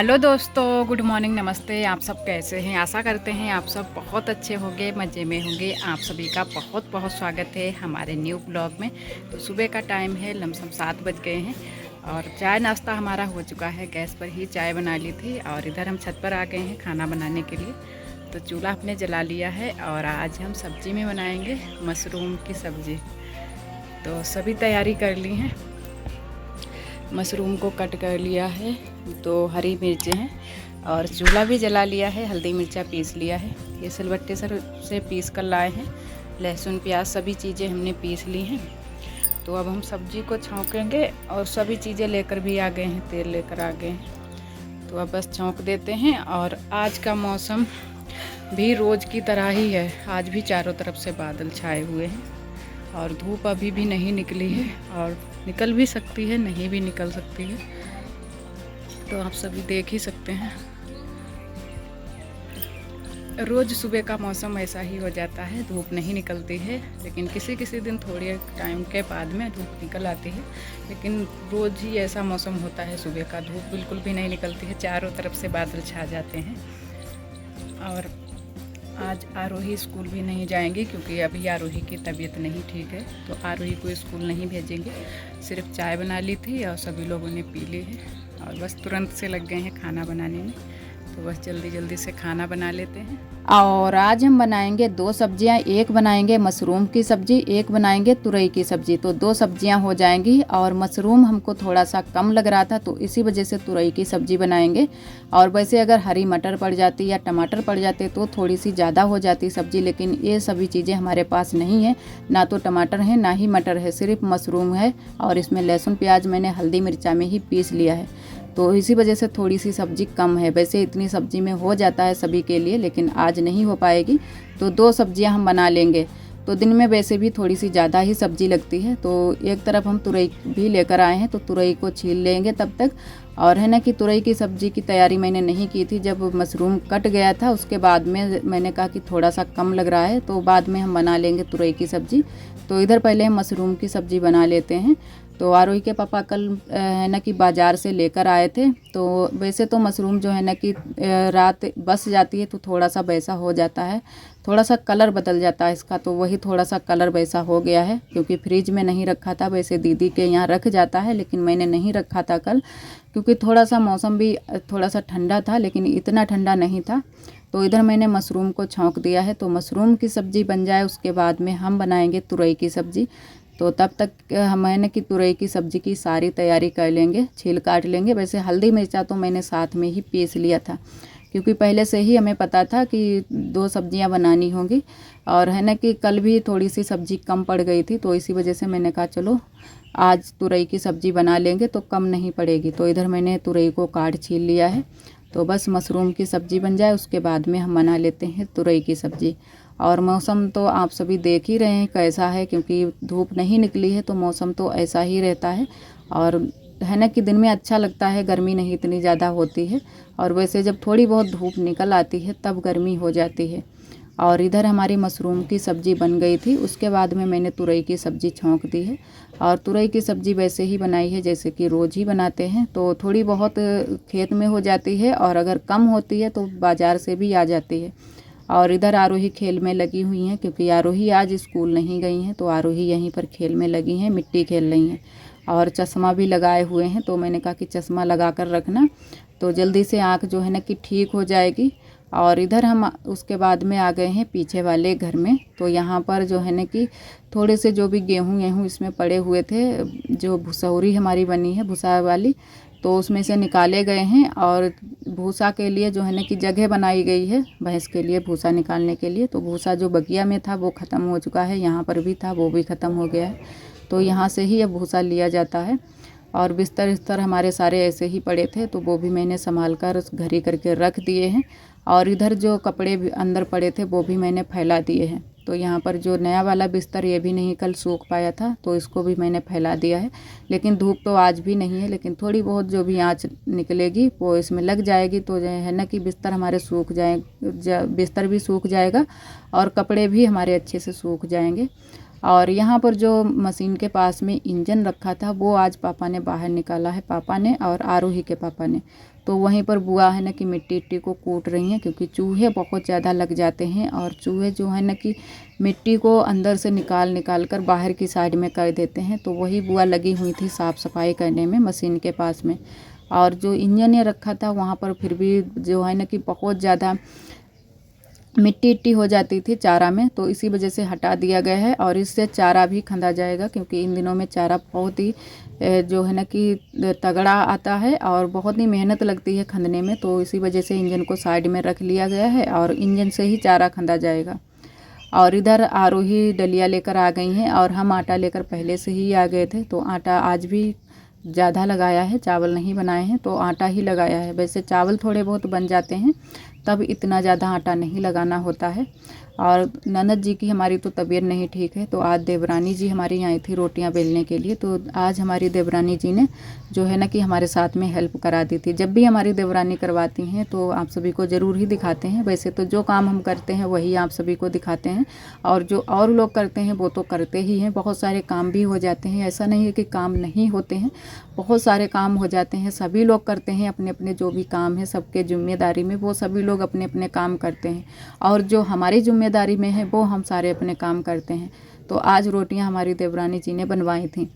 Hello दोस्तों, good morning, नमस्ते। आप सब कैसे हैं? आशा करते हैं आप सब बहुत अच्छे होंगे, मज़े में होंगे। आप सभी का बहुत बहुत स्वागत है हमारे न्यू ब्लॉग में। तो सुबह का टाइम है, लमसम 7 बज गए हैं और चाय नाश्ता हमारा हो चुका है। गैस पर ही चाय बना ली थी और इधर हम छत पर आ गए हैं खाना बनाने के लिए। तो चूल्हा अपने जला लिया है और आज हम सब्ज़ी में बनाएंगे मशरूम की सब्ज़ी। तो सभी तैयारी कर ली हैं। मशरूम को कट कर लिया है, 2 हरी मिर्चें हैं और चूल्हा भी जला लिया है। हल्दी मिर्चा पीस लिया है, ये सिलबट्टे से पीस कर लाए हैं। लहसुन प्याज सभी चीज़ें हमने पीस ली हैं। तो अब हम सब्ज़ी को छौंकेंगे और सभी चीज़ें लेकर भी आ गए हैं, तेल लेकर आ गए हैं। तो अब बस छौंक देते हैं। और आज का मौसम भी रोज़ की तरह ही है। आज भी चारों तरफ से बादल छाए हुए हैं और धूप अभी भी नहीं निकली है और निकल भी सकती है, नहीं भी निकल सकती है। तो आप सभी देख ही सकते हैं, रोज़ सुबह का मौसम ऐसा ही हो जाता है, धूप नहीं निकलती है। लेकिन किसी किसी दिन थोड़े टाइम के बाद में धूप निकल आती है, लेकिन रोज़ ही ऐसा मौसम होता है। सुबह का धूप बिल्कुल भी नहीं निकलती है, चारों तरफ से बादल छा जाते हैं। और आज आरोही स्कूल भी नहीं जाएंगे क्योंकि अभी आरोही की तबीयत नहीं ठीक है। तो आरोही को स्कूल नहीं भेजेंगे। सिर्फ चाय बना ली थी और सभी लोगों ने पी ली है और बस तुरंत से लग गए हैं खाना बनाने में। तो बस जल्दी जल्दी से खाना बना लेते हैं। और आज हम बनाएंगे 2 सब्जियां, एक बनाएंगे मशरूम की सब्ज़ी, एक बनाएंगे तुरई की सब्ज़ी। तो 2 सब्जियां हो जाएंगी। और मशरूम हमको थोड़ा सा कम लग रहा था तो इसी वजह से तुरई की सब्ज़ी बनाएंगे। और वैसे अगर हरी मटर पड़ जाती या टमाटर पड़ जाते तो थोड़ी सी ज़्यादा हो जाती सब्ज़ी, लेकिन ये सभी चीज़ें हमारे पास नहीं है। ना तो टमाटर है ना ही मटर है, सिर्फ मशरूम है। और इसमें लहसुन प्याज मैंने हल्दी मिर्चा में ही पीस लिया है, तो इसी वजह से थोड़ी सी सब्ज़ी कम है। वैसे इतनी सब्ज़ी में हो जाता है सभी के लिए, लेकिन आज नहीं हो पाएगी। तो 2 सब्ज़ियां हम बना लेंगे। तो दिन में वैसे भी थोड़ी सी ज़्यादा ही सब्ज़ी लगती है। तो एक तरफ हम तुरई भी लेकर आए हैं, तो तुरई को छील लेंगे तब तक। और है ना कि तुरई की सब्ज़ी की तैयारी मैंने नहीं की थी। जब मशरूम कट गया था उसके बाद में मैंने कहा कि थोड़ा सा कम लग रहा है, तो बाद में हम बना लेंगे तुरई की सब्ज़ी। तो इधर पहले हम मशरूम की सब्ज़ी बना लेते हैं। तो आरोही के पापा कल है ना कि बाज़ार से लेकर आए थे। तो वैसे तो मशरूम जो है ना कि रात बस जाती है तो थोड़ा सा वैसा हो जाता है, थोड़ा सा कलर बदल जाता है इसका। तो वही थोड़ा सा कलर वैसा हो गया है क्योंकि फ्रिज में नहीं रखा था। वैसे दीदी के यहाँ रख जाता है, लेकिन मैंने नहीं रखा था कल क्योंकि थोड़ा सा मौसम भी थोड़ा सा ठंडा था, लेकिन इतना ठंडा नहीं था। तो इधर मैंने मशरूम को छौंक दिया है। तो मशरूम की सब्ज़ी बन जाए उसके बाद में हम बनाएंगे तुरई की सब्ज़ी। तो तब तक मैंने कि तुरई की सब्ज़ी की सारी तैयारी कर लेंगे, छील काट लेंगे। वैसे हल्दी मिर्चा तो मैंने साथ में ही पीस लिया था क्योंकि पहले से ही हमें पता था कि 2 सब्ज़ियां बनानी होंगी। और है ना कि कल भी थोड़ी सी सब्ज़ी कम पड़ गई थी, तो इसी वजह से मैंने कहा चलो आज तुरई की सब्ज़ी बना लेंगे तो कम नहीं पड़ेगी। तो इधर मैंने तुरई को काट छील लिया है। तो बस मशरूम की सब्ज़ी बन जाए उसके बाद में हम बना लेते हैं तुरई की सब्ज़ी। और मौसम तो आप सभी देख ही रहे हैं कैसा है, क्योंकि धूप नहीं निकली है तो मौसम तो ऐसा ही रहता है। और है ना कि दिन में अच्छा लगता है, गर्मी नहीं इतनी ज़्यादा होती है। और वैसे जब थोड़ी बहुत धूप निकल आती है तब गर्मी हो जाती है। और इधर हमारी मशरूम की सब्ज़ी बन गई थी, उसके बाद में मैंने तुरई की सब्ज़ी छौंक दी है। और तुरई की सब्ज़ी वैसे ही बनाई है जैसे कि रोज़ ही बनाते हैं। तो थोड़ी बहुत खेत में हो जाती है और अगर कम होती है तो बाज़ार से भी आ जाती है। और इधर आरोही खेल में लगी हुई हैं क्योंकि आरोही आज स्कूल नहीं गई हैं, तो आरोही यहीं पर खेल में लगी हैं, मिट्टी खेल रही हैं। और चश्मा भी लगाए हुए हैं, तो मैंने कहा कि चश्मा लगा कर रखना तो जल्दी से आँख जो है ना कि ठीक हो जाएगी। और इधर हम उसके बाद में आ गए हैं पीछे वाले घर में। तो यहाँ पर जो है ना कि थोड़े से जो भी गेहूँ इसमें पड़े हुए थे, जो भुसौरी हमारी बनी है भूसा वाली, तो उसमें से निकाले गए हैं। और भूसा के लिए जो है ना कि जगह बनाई गई है भैंस के लिए भूसा निकालने के लिए। तो भूसा जो बगिया में था वो ख़त्म हो चुका है, यहाँ पर भी था वो भी ख़त्म हो गया है। तो यहाँ से ही अब भूसा लिया जाता है। और बिस्तर हमारे सारे ऐसे ही पड़े थे, तो वो भी मैंने संभाल कर घरी करके रख दिए हैं। और इधर जो कपड़े भी अंदर पड़े थे वो भी मैंने फैला दिए हैं। तो यहाँ पर जो नया वाला बिस्तर ये भी नहीं कल सूख पाया था, तो इसको भी मैंने फैला दिया है। लेकिन धूप तो आज भी नहीं है, लेकिन थोड़ी बहुत जो भी आँच निकलेगी वो इसमें लग जाएगी। तो जो है ना कि बिस्तर हमारे सूख जाए, बिस्तर भी सूख जाएगा और कपड़े भी हमारे अच्छे से सूख जाएंगे। और यहाँ पर जो मशीन के पास में इंजन रखा था वो आज पापा ने बाहर निकाला है, पापा ने और आरोही के पापा ने। तो वहीं पर बुआ है ना कि मिट्टी इट्टी को कूट रही हैं, क्योंकि चूहे बहुत ज़्यादा लग जाते हैं और चूहे जो है ना कि मिट्टी को अंदर से निकाल कर बाहर की साइड में कर देते हैं। तो वही बुआ लगी हुई थी साफ़ सफाई करने में मशीन के पास में। और जो इंजन ये रखा था वहाँ पर फिर भी जो है ना कि बहुत ज़्यादा मिट्टी इट्टी हो जाती थी चारा में, तो इसी वजह से हटा दिया गया है। और इससे चारा भी खंदा जाएगा, क्योंकि इन दिनों में चारा बहुत ही जो है ना कि तगड़ा आता है और बहुत ही मेहनत लगती है खंदने में। तो इसी वजह से इंजन को साइड में रख लिया गया है और इंजन से ही चारा खंदा जाएगा। और इधर आरोही डलिया लेकर आ गई हैं और हम आटा लेकर पहले से ही आ गए थे। तो आटा आज भी ज़्यादा लगाया है, चावल नहीं बनाए हैं, तो आटा ही लगाया है। वैसे चावल थोड़े बहुत बन जाते हैं, तब इतना ज़्यादा आटा नहीं लगाना होता है। और ननद जी की हमारी तो तबीयत नहीं ठीक है, तो आज देवरानी जी हमारी आई थी रोटियां बेलने के लिए। तो आज हमारी देवरानी जी ने जो है ना कि हमारे साथ में हेल्प करा दी थी। जब भी हमारी देवरानी करवाती हैं तो आप सभी को ज़रूर ही दिखाते हैं। वैसे तो जो काम हम करते हैं वही आप सभी को दिखाते हैं, और जो और लोग करते हैं वो तो करते ही हैं। बहुत सारे काम भी हो जाते हैं, ऐसा नहीं है कि काम नहीं होते हैं, बहुत सारे काम हो जाते हैं। सभी लोग करते हैं अपने अपने जो भी काम है, सबके जिम्मेदारी में वो सभी लोग अपने अपने काम करते हैं, और जो हमारी जिम्मेदारी में है वो हम सारे अपने काम करते हैं। तो आज रोटियां हमारी देवरानी जी ने बनवाई थी।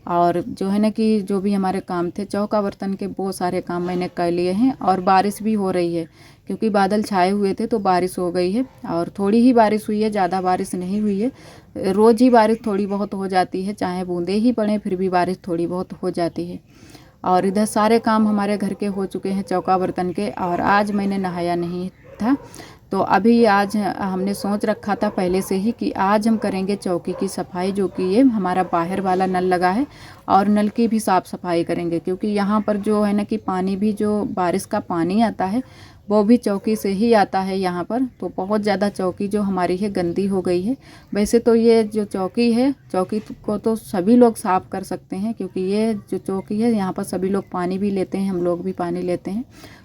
और जो है ना कि जो भी हमारे काम थे चौका बर्तन के वो सारे काम मैंने कर लिए हैं। और बारिश भी हो रही है, क्योंकि बादल छाए हुए थे तो बारिश हो गई है, और थोड़ी ही बारिश हुई है, ज़्यादा बारिश नहीं हुई है। रोज़ ही बारिश थोड़ी बहुत हो जाती है, चाहे बूंदे ही पड़े फिर भी बारिश थोड़ी बहुत हो जाती है। और इधर सारे काम हमारे घर के हो चुके हैं चौका बर्तन के। और आज मैंने नहाया नहीं था, तो अभी आज हमने सोच रखा था पहले से ही कि आज हम करेंगे चौकी की सफाई, जो कि ये हमारा बाहर वाला नल लगा है, और नल की भी साफ़ सफाई करेंगे। क्योंकि यहाँ पर जो है ना कि पानी भी जो बारिश का पानी आता है वो भी चौकी से ही आता है यहाँ पर। तो बहुत ज़्यादा चौकी जो हमारी है गंदी हो गई है। वैसे तो ये जो चौकी है, चौकी को तो सभी लोग साफ़ कर सकते हैं, क्योंकि ये जो चौकी है यहाँ पर सभी लोग पानी भी लेते हैं, हम लोग भी पानी लेते हैं।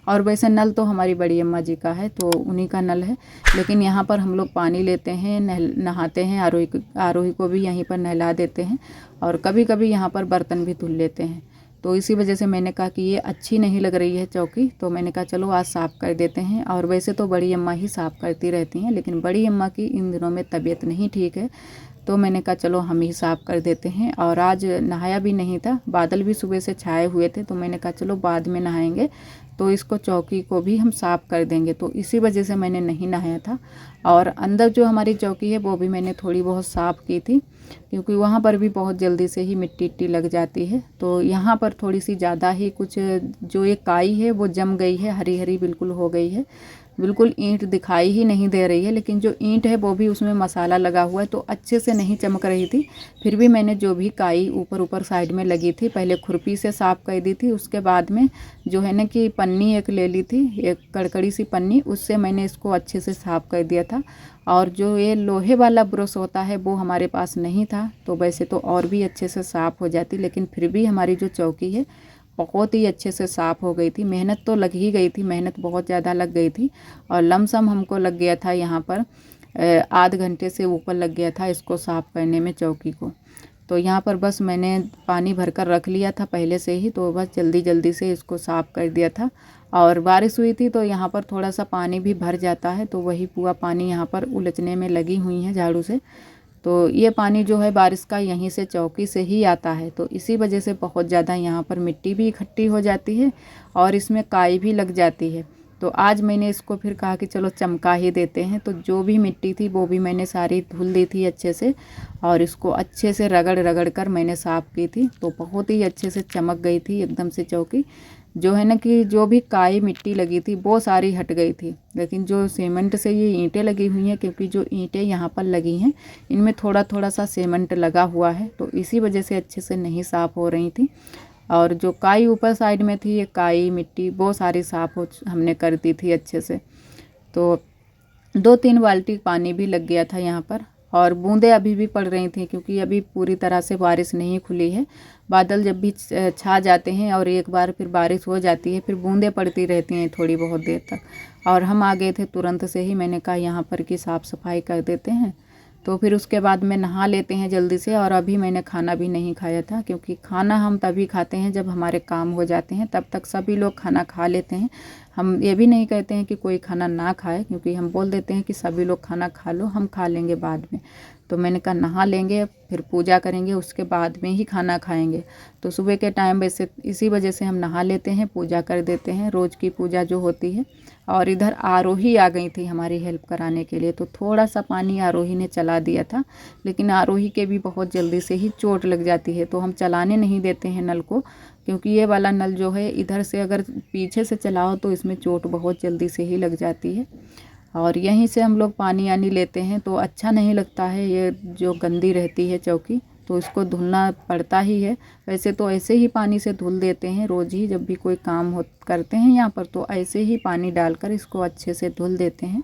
और वैसे नल तो हमारी बड़ी अम्मा जी का है, तो उन्हीं का नल है, लेकिन यहाँ पर हम लोग पानी लेते हैं, नहाते हैं। आरोही को भी यहीं पर नहला देते हैं, और कभी कभी यहाँ पर बर्तन भी धुल लेते हैं। तो इसी वजह से मैंने कहा कि ये अच्छी नहीं लग रही है चौकी, तो मैंने कहा चलो आज साफ़ कर देते हैं। और वैसे तो बड़ी अम्मा ही साफ़ करती रहती हैं, लेकिन बड़ी अम्मा की इन दिनों में तबीयत नहीं ठीक है, तो मैंने कहा चलो हम ही साफ़ कर देते हैं। और आज नहाया भी नहीं था, बादल भी सुबह से छाए हुए थे, तो मैंने कहा चलो बाद में नहाएंगे, तो इसको चौकी को भी हम साफ़ कर देंगे। तो इसी वजह से मैंने नहीं नहाया था। और अंदर जो हमारी चौकी है वो भी मैंने थोड़ी बहुत साफ़ की थी, क्योंकि वहाँ पर भी बहुत जल्दी से ही मिट्टी इट्टी लग जाती है। तो यहाँ पर थोड़ी सी ज़्यादा ही कुछ जो एक काई है वो जम गई है, हरी हरी बिल्कुल हो गई है, बिल्कुल ईंट दिखाई ही नहीं दे रही है। लेकिन जो ईंट है वो भी उसमें मसाला लगा हुआ है, तो अच्छे से नहीं चमक रही थी। फिर भी मैंने जो भी काई ऊपर साइड में लगी थी पहले खुरपी से साफ़ कर दी थी। उसके बाद में जो है ना कि पन्नी एक ले ली थी, एक कड़कड़ी सी पन्नी, उससे मैंने इसको अच्छे से साफ़ कर दिया था। और जो ये लोहे वाला ब्रश होता है वो हमारे पास नहीं था, तो वैसे तो और भी अच्छे से साफ़ हो जाती, लेकिन फिर भी हमारी जो चौकी है बहुत ही अच्छे से साफ़ हो गई थी। मेहनत तो लग ही गई थी, मेहनत बहुत ज़्यादा लग गई थी, और लमसम हमको लग गया था यहाँ पर आध घंटे से ऊपर लग गया था इसको साफ़ करने में चौकी को। तो यहाँ पर बस मैंने पानी भरकर रख लिया था पहले से ही, तो बस जल्दी जल्दी से इसको साफ़ कर दिया था। और बारिश हुई थी तो यहाँ पर थोड़ा सा पानी भी भर जाता है, तो वही पूरा पानी यहाँ पर उलझने में लगी हुई हैं झाड़ू से। तो ये पानी जो है बारिश का यहीं से चौकी से ही आता है, तो इसी वजह से बहुत ज़्यादा यहाँ पर मिट्टी भी इकट्ठी हो जाती है और इसमें काई भी लग जाती है। तो आज मैंने इसको फिर कहा कि चलो चमका ही देते हैं। तो जो भी मिट्टी थी वो भी मैंने सारी धुल दी थी अच्छे से, और इसको अच्छे से रगड़ रगड़ कर मैंने साफ़ की थी। तो बहुत ही अच्छे से चमक गई थी एकदम से चौकी। जो है ना कि जो भी काई मिट्टी लगी थी वो सारी हट गई थी, लेकिन जो सीमेंट से ये ईंटें लगी हुई हैं, क्योंकि जो ईंटें यहाँ पर लगी हैं इनमें थोड़ा थोड़ा सा सीमेंट लगा हुआ है, तो इसी वजह से अच्छे से नहीं साफ़ हो रही थी। और जो काई ऊपर साइड में थी, ये काई मिट्टी वो सारी साफ़ हो हमने कर दी थी अच्छे से। तो 2-3 बाल्टी पानी भी लग गया था यहाँ पर, और बूंदें अभी भी पड़ रही थी, क्योंकि अभी पूरी तरह से बारिश नहीं खुली है। बादल जब भी छा जाते हैं और एक बार फिर बारिश हो जाती है, फिर बूंदें पड़ती रहती हैं थोड़ी बहुत देर तक। और हम आ गए थे तुरंत से ही, मैंने कहा यहाँ पर की साफ़ सफाई कर देते हैं। तो फिर उसके बाद में नहा लेते हैं जल्दी से। और अभी मैंने खाना भी नहीं खाया था, क्योंकि खाना हम तभी खाते हैं जब हमारे काम हो जाते हैं, तब तक सभी लोग खाना खा लेते हैं। हम ये भी नहीं कहते हैं कि कोई खाना ना खाए, क्योंकि हम बोल देते हैं कि सभी लोग खाना खा लो, हम खा लेंगे बाद में। तो मैंने कहा नहा लेंगे, फिर पूजा करेंगे, उसके बाद में ही खाना खाएंगे। तो सुबह के टाइम वैसे इसी वजह से हम नहा लेते हैं, पूजा कर देते हैं, रोज़ की पूजा जो होती है। और इधर आरोही आ गई थी हमारी हेल्प कराने के लिए, तो थोड़ा सा पानी आरोही ने चला दिया था। लेकिन आरोही के भी बहुत जल्दी से ही चोट लग जाती है, तो हम चलाने नहीं देते हैं नल को, क्योंकि ये वाला नल जो है इधर से अगर पीछे से चलाओ तो इसमें चोट बहुत जल्दी से ही लग जाती है। और यहीं से हम लोग पानी आनी लेते हैं, तो अच्छा नहीं लगता है, ये जो गंदी रहती है चौकी, तो इसको धुलना पड़ता ही है। वैसे तो ऐसे ही पानी से धुल देते हैं रोज़ ही, जब भी कोई काम हो करते हैं यहाँ पर, तो ऐसे ही पानी डालकर इसको अच्छे से धुल देते हैं।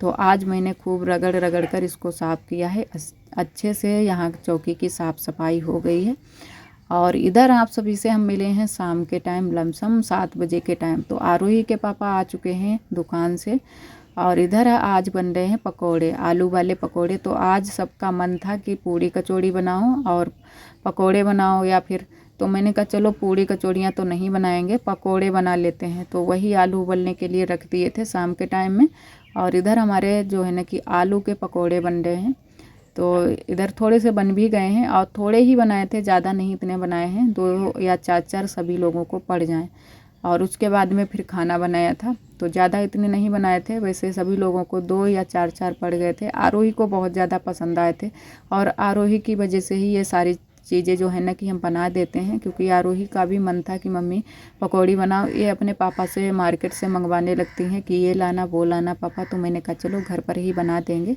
तो आज मैंने खूब रगड़ रगड़ कर इसको साफ़ किया है अच्छे से। यहाँ चौकी की साफ़ सफाई हो गई है। और इधर आप सभी से हम मिले हैं शाम के टाइम, लमसम 7 बजे के टाइम। तो आरोही के पापा आ चुके हैं दुकान से, और इधर आज बन रहे हैं पकोड़े, आलू वाले पकोड़े। तो आज सबका मन था कि पूड़ी कचौड़ी बनाओ और पकोड़े बनाओ, या फिर तो मैंने कहा चलो पूड़ी कचौड़ियाँ तो नहीं बनाएंगे, पकोड़े बना लेते हैं। तो वही आलू उबलने के लिए रख दिए थे शाम के टाइम में। और इधर हमारे जो है ना कि आलू के पकोड़े बन रहे हैं। तो इधर थोड़े से बन भी गए हैं, और थोड़े ही बनाए थे, ज़्यादा नहीं इतने बनाए हैं, 2 या 4 सभी लोगों को पड़ जाएं। और उसके बाद में फिर खाना बनाया था, तो ज़्यादा इतने नहीं बनाए थे, वैसे सभी लोगों को 2 या 4 पड़ गए थे। आरोही को बहुत ज़्यादा पसंद आए थे, और आरोही की वजह से ही ये सारी चीज़ें जो है ना कि हम बना देते हैं, क्योंकि आरोही का भी मन था कि मम्मी पकौड़ी बनाओ। ये अपने पापा से मार्केट से मंगवाने लगती हैं कि ये लाना वो लाना पापा, तो मैंने कहा चलो घर पर ही बना देंगे।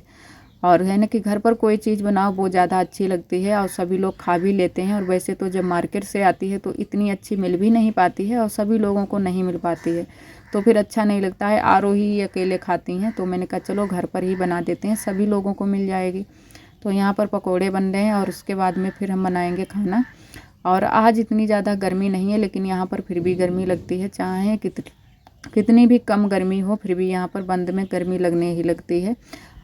और है ना कि घर पर कोई चीज़ बनाओ वो ज़्यादा अच्छी लगती है, और सभी लोग खा भी लेते हैं। और वैसे तो जब मार्केट से आती है तो इतनी अच्छी मिल भी नहीं पाती है, और सभी लोगों को नहीं मिल पाती है, तो फिर अच्छा नहीं लगता है। आरोही अकेले खाती हैं, तो मैंने कहा चलो घर पर ही बना देते हैं, सभी लोगों को मिल जाएगी। तो यहाँ पर पकोड़े बन रहे हैं, और उसके बाद में फिर हम बनाएंगे खाना। और आज इतनी ज़्यादा गर्मी नहीं है, लेकिन यहाँ पर फिर भी गर्मी लगती है, चाहे कितनी भी कम गर्मी हो, फिर भी यहाँ पर बंद में गर्मी लगने ही लगती है।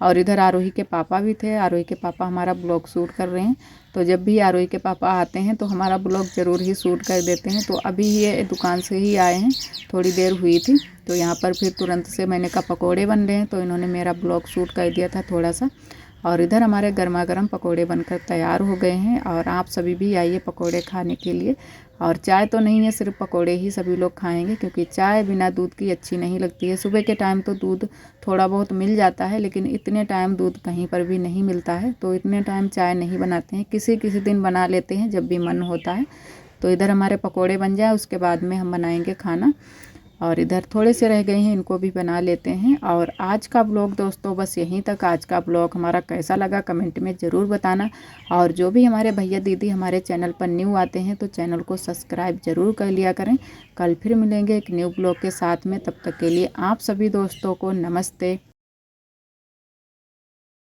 और इधर आरोही के पापा भी थे, आरोही के पापा हमारा ब्लॉग शूट कर रहे हैं। तो जब भी आरोही के पापा आते हैं तो हमारा ब्लॉग ज़रूर ही शूट कर देते हैं। तो अभी ये दुकान से ही आए हैं, थोड़ी देर हुई थी, तो यहाँ पर फिर तुरंत से मैंने कहा पकोड़े बन रहे हैं, तो इन्होंने मेरा ब्लॉग शूट कर दिया था थोड़ा सा। और इधर हमारे गर्मा गर्म पकोड़े बनकर तैयार हो गए हैं, और आप सभी भी आइए पकोड़े खाने के लिए। और चाय तो नहीं है, सिर्फ पकोड़े ही सभी लोग खाएंगे, क्योंकि चाय बिना दूध की अच्छी नहीं लगती है। सुबह के टाइम तो दूध थोड़ा बहुत मिल जाता है, लेकिन इतने टाइम दूध कहीं पर भी नहीं मिलता है, तो इतने टाइम चाय नहीं बनाते हैं, किसी किसी दिन बना लेते हैं जब भी मन होता है। तो इधर हमारे पकोड़े बन जाए, उसके बाद में हम बनाएंगे खाना। और इधर थोड़े से रह गए हैं, इनको भी बना लेते हैं। और आज का ब्लॉग दोस्तों बस यहीं तक। आज का ब्लॉग हमारा कैसा लगा कमेंट में ज़रूर बताना। और जो भी हमारे भैया दीदी हमारे चैनल पर न्यू आते हैं तो चैनल को सब्सक्राइब ज़रूर कर लिया करें। कल फिर मिलेंगे एक न्यू ब्लॉग के साथ में, तब तक के लिए आप सभी दोस्तों को नमस्ते।